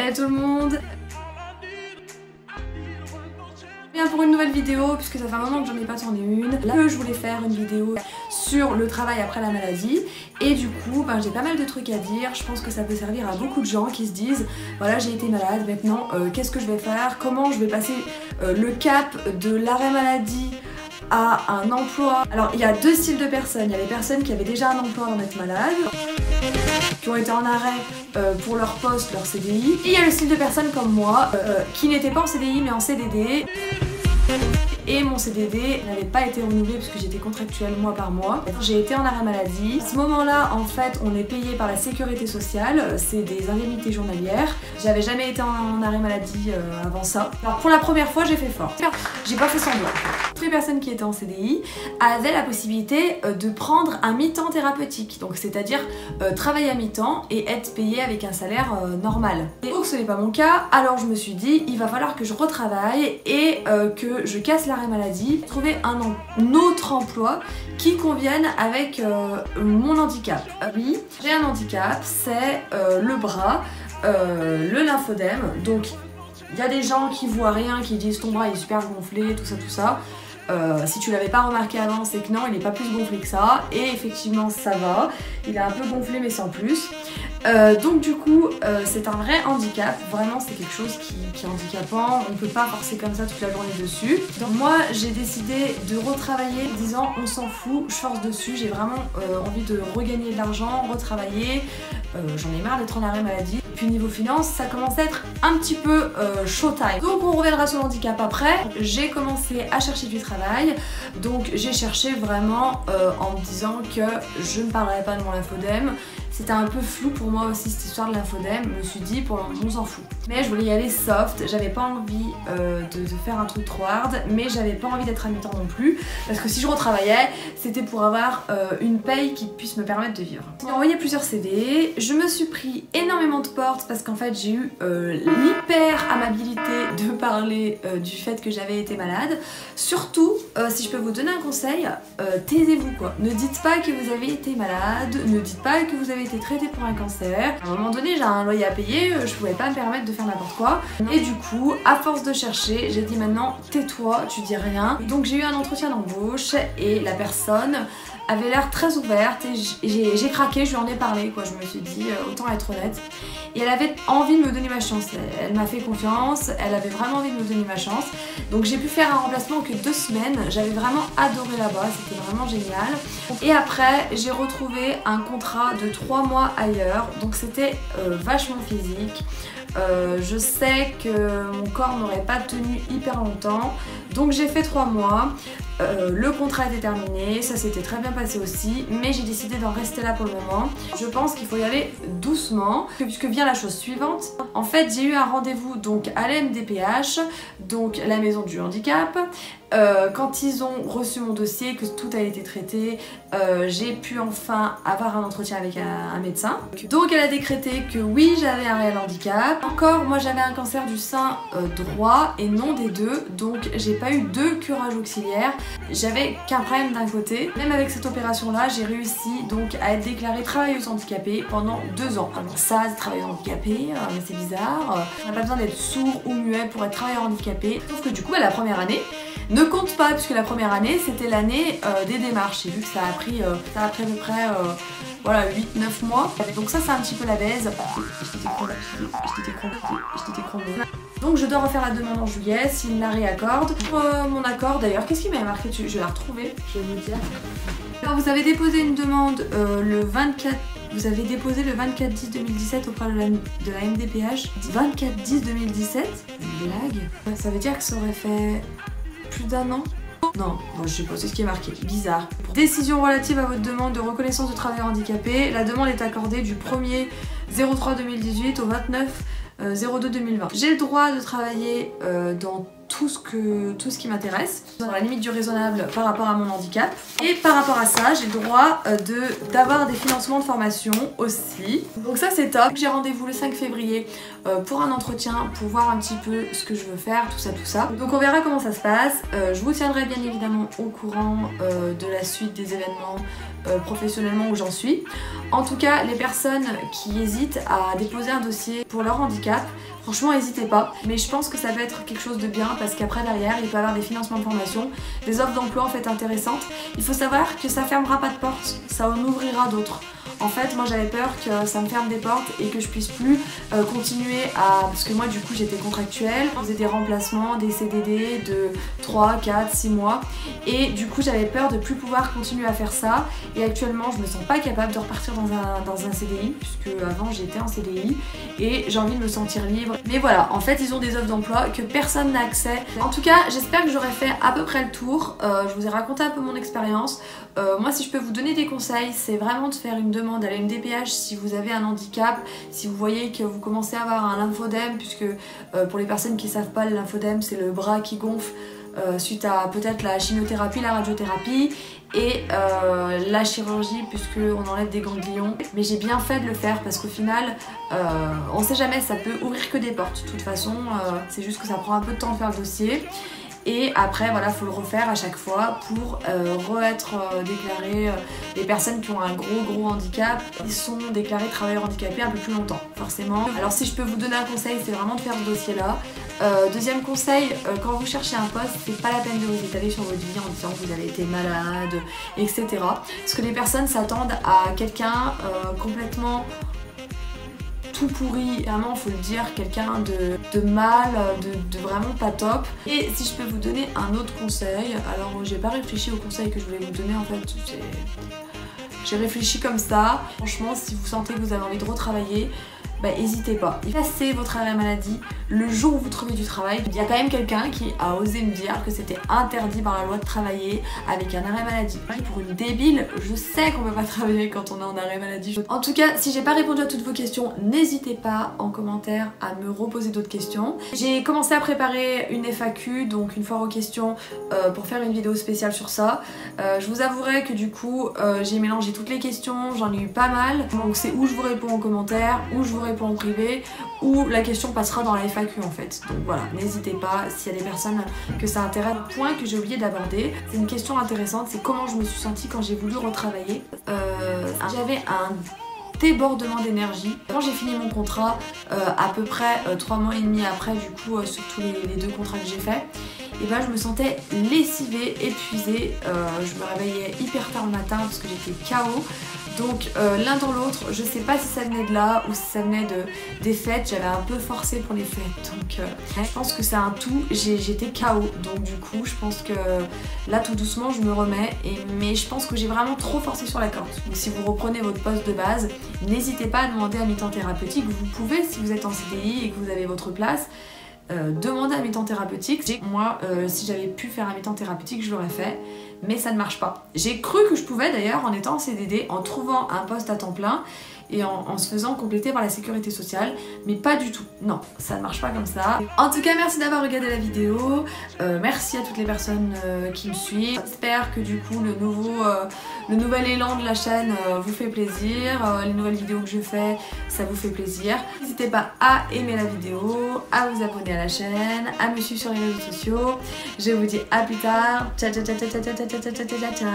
Salut tout le monde. Bien pour une nouvelle vidéo, puisque ça fait un moment que j'en ai pas tourné une. Là je voulais faire une vidéo sur le travail après la maladie. Et du coup j'ai pas mal de trucs à dire. Je pense que ça peut servir à beaucoup de gens qui se disent voilà, j'ai été malade, maintenant qu'est-ce que je vais faire, comment je vais passer le cap de l'arrêt maladie à un emploi. Alors il y a deux styles de personnes. Il y a les personnes qui avaient déjà un emploi avant d'être malades, qui ont été en arrêt pour leur poste, leur CDI. Et il y a le style de personnes comme moi qui n'étaient pas en CDI mais en CDD. Et mon CDD n'avait pas été renouvelé parce que j'étais contractuelle mois par mois. J'ai été en arrêt maladie. À ce moment-là, en fait, on est payé par la sécurité sociale. C'est des indemnités journalières. J'avais jamais été en arrêt maladie avant ça. Alors pour la première fois, j'ai fait fort. J'ai pas fait semblant. Toutes les personnes qui étaient en CDI avaient la possibilité de prendre un mi-temps thérapeutique. Donc c'est-à-dire travailler à mi-temps et être payé avec un salaire normal. Et donc ce n'est pas mon cas. Alors je me suis dit, il va falloir que je retravaille et que je casse l'arrêt maladie, trouver un autre emploi qui convienne avec mon handicap. Oui, j'ai un handicap, c'est le bras, le lymphodème. Donc il y a des gens qui voient rien, qui disent ton bras est super gonflé, tout ça. Si tu l'avais pas remarqué avant, c'est que non, il n'est pas plus gonflé que ça. Et effectivement, ça va. Il est un peu gonflé, mais sans plus. Donc du coup, c'est un vrai handicap. Vraiment, c'est quelque chose qui est handicapant. On ne peut pas forcer comme ça toute la journée dessus. Donc moi, j'ai décidé de retravailler en disant on s'en fout, je force dessus. J'ai vraiment envie de regagner de l'argent, retravailler. J'en ai marre d'être en arrêt maladie. Puis niveau finance, ça commence à être un petit peu showtime. Donc on reviendra sur le handicap après. J'ai commencé à chercher du travail. Donc j'ai cherché vraiment en me disant que je ne parlerai pas de mon lymphodème. C'était un peu flou pour moi aussi cette histoire de lymphodème. Je me suis dit pour le moment on s'en fout. Mais je voulais y aller soft, j'avais pas envie de faire un truc trop hard, mais j'avais pas envie d'être à mi-temps non plus. Parce que si je retravaillais, c'était pour avoir une paye qui puisse me permettre de vivre. J'ai envoyé plusieurs CV, je me suis pris énormément de portes parce qu'en fait j'ai eu l'hyper amabilité de parler du fait que j'avais été malade. Surtout, si je peux vous donner un conseil, taisez-vous quoi. Ne dites pas que vous avez été malade, ne dites pas que vous avez été traité pour un cancer. À un moment donné, j'ai un loyer à payer, je pouvais pas me permettre de faire n'importe quoi. Et du coup, à force de chercher, j'ai dit maintenant tais-toi, tu dis rien. Donc j'ai eu un entretien d'embauche et la personne avait l'air très ouverte et j'ai craqué, je lui en ai parlé quoi. Je me suis dit autant être honnête. Et elle avait envie de me donner ma chance. Elle m'a fait confiance, elle avait vraiment envie de me donner ma chance. Donc j'ai pu faire un remplacement que 2 semaines. J'avais vraiment adoré là-bas, c'était vraiment génial. Et après, j'ai retrouvé un contrat de 3 mois ailleurs. Donc c'était vachement physique. Je sais que mon corps n'aurait pas tenu hyper longtemps. Donc j'ai fait 3 mois. Le contrat était terminé, ça s'était très bien passé aussi, mais j'ai décidé d'en rester là pour le moment. Je pense qu'il faut y aller doucement, puisque vient la chose suivante. En fait, j'ai eu un rendez-vous donc à la MDPH, donc la maison du handicap. Quand ils ont reçu mon dossier, que tout a été traité, j'ai pu enfin avoir un entretien avec un médecin. Donc elle a décrété que oui, j'avais un réel handicap. Encore, moi j'avais un cancer du sein droit et non des deux, donc j'ai pas eu 2 curages auxiliaires. J'avais qu'un problème d'un côté. Même avec cette opération là, j'ai réussi donc à être déclarée travailleuse handicapée pendant 2 ans. Alors ça, travailleuse handicapée, mais c'est bizarre. On n'a pas besoin d'être sourd ou muet pour être travailleur handicapé. Sauf que du coup, la première année ne compte pas, puisque la première année c'était l'année des démarches. J'ai vu que ça a pris à peu près voilà, 8-9 mois. Donc ça c'est un petit peu la baise. J'étais chromée. Donc je dois refaire la demande en juillet s'il me la réaccorde. Pour mon accord d'ailleurs, qu'est-ce qui m'a marqué dessus? Je vais la retrouver, je vais vous dire. Alors vous avez déposé une demande le 24. Vous avez déposé le 24/10/2017 auprès de la MDPH. 24/10/2017? Une blague? Ça veut dire que ça aurait fait plus d'1 an? Non, bon, je sais pas, c'est ce qui est marqué. Bizarre. Décision relative à votre demande de reconnaissance de travailleur handicapé. La demande est accordée du 1er 03/2018 au 29/02/2020. J'ai le droit de travailler dans tout ce qui m'intéresse, dans la limite du raisonnable par rapport à mon handicap. Et par rapport à ça, j'ai le droit d'avoir des financements de formation aussi. Donc ça c'est top. J'ai rendez-vous le 5 février pour un entretien pour voir un petit peu ce que je veux faire, tout ça. Donc on verra comment ça se passe. Je vous tiendrai bien évidemment au courant de la suite des événements professionnellement où j'en suis. En tout cas, les personnes qui hésitent à déposer un dossier pour leur handicap, handicap, franchement n'hésitez pas. Mais je pense que ça peut être quelque chose de bien parce qu'après derrière il peut y avoir des financements de formation, des offres d'emploi en fait intéressantes. Il faut savoir que ça fermera pas de portes, ça en ouvrira d'autres. En fait, moi j'avais peur que ça me ferme des portes et que je puisse plus continuer à... Parce que moi du coup j'étais contractuelle, je faisais des remplacements, des CDD de 3, 4, 6 mois et du coup j'avais peur de plus pouvoir continuer à faire ça et actuellement je me sens pas capable de repartir dans un CDI puisque avant j'étais en CDI et j'ai envie de me sentir libre. Mais voilà, en fait ils ont des offres d'emploi que personne n'a accès. En tout cas, j'espère que j'aurai fait à peu près le tour. Je vous ai raconté un peu mon expérience. Moi si je peux vous donner des conseils, c'est vraiment de faire une demande à la MDPH si vous avez un handicap, si vous voyez que vous commencez à avoir un lymphodème, puisque pour les personnes qui ne savent pas, le lymphodème c'est le bras qui gonfle suite à peut-être la chimiothérapie, la radiothérapie et la chirurgie puisqu'on enlève des ganglions. Mais j'ai bien fait de le faire parce qu'au final on sait jamais, ça peut ouvrir que des portes. De toute façon c'est juste que ça prend un peu de temps de faire le dossier. Et après voilà, faut le refaire à chaque fois pour re-être déclaré. Les personnes qui ont un gros handicap, ils sont déclarés travailleurs handicapés un peu plus longtemps forcément. Alors si je peux vous donner un conseil, c'est vraiment de faire ce dossier là. Deuxième conseil, quand vous cherchez un poste, c'est pas la peine de vous étaler sur votre vie en disant que vous avez été malade, etc. Parce que les personnes s'attendent à quelqu'un complètement tout pourri, vraiment faut le dire, quelqu'un de mal, de vraiment pas top. Et si je peux vous donner un autre conseil, alors j'ai pas réfléchi au conseil que je voulais vous donner en fait, j'ai réfléchi comme ça. Franchement, si vous sentez que vous avez envie de retravailler, bah n'hésitez pas. Passez votre arrêt maladie le jour où vous trouvez du travail. Il y a quand même quelqu'un qui a osé me dire que c'était interdit par la loi de travailler avec un arrêt maladie. Pour une débile, je sais qu'on peut pas travailler quand on est en arrêt maladie. En tout cas, si j'ai pas répondu à toutes vos questions, n'hésitez pas en commentaire à me reposer d'autres questions. J'ai commencé à préparer une FAQ, donc une foire aux questions, pour faire une vidéo spéciale sur ça. Je vous avouerai que du coup, j'ai mélangé toutes les questions, j'en ai eu pas mal. Donc c'est où je vous réponds en commentaire, où je vous réponds en privé, ou la question passera dans la FAQ en fait. Donc voilà, n'hésitez pas s'il y a des personnes que ça intéresse. Le point que j'ai oublié d'aborder, c'est une question intéressante, c'est comment je me suis sentie quand j'ai voulu retravailler. J'avais un débordement d'énergie. Quand j'ai fini mon contrat, à peu près 3 mois et demi après du coup, sur tous les 2 contrats que j'ai fait, et ben je me sentais lessivée, épuisée, je me réveillais hyper tard le matin parce que j'étais KO. Donc l'un dans l'autre, je sais pas si ça venait de là ou si ça venait des fêtes, j'avais un peu forcé pour les fêtes. Donc je pense que c'est un tout, j'étais KO. Donc du coup je pense que là tout doucement je me remets, mais je pense que j'ai vraiment trop forcé sur la corde. Donc si vous reprenez votre poste de base, n'hésitez pas à demander un mi-temps thérapeutique. Vous pouvez, si vous êtes en CDI et que vous avez votre place, demander un mi-temps thérapeutique. Moi, si j'avais pu faire un mi-temps thérapeutique, je l'aurais fait, mais ça ne marche pas. J'ai cru que je pouvais d'ailleurs en étant en CDD, en trouvant un poste à temps plein et en se faisant compléter par la sécurité sociale, mais pas du tout. Non, ça ne marche pas comme ça. En tout cas, merci d'avoir regardé la vidéo. Merci à toutes les personnes qui me suivent. J'espère que du coup le nouvel élan de la chaîne vous fait plaisir. Les nouvelles vidéos que je fais, ça vous fait plaisir. N'hésitez pas à aimer la vidéo, à vous abonner à la chaîne, à me suivre sur les réseaux sociaux. Je vous dis à plus tard. Ciao ciao ciao ciao ciao ciao ciao ciao ciao ciao.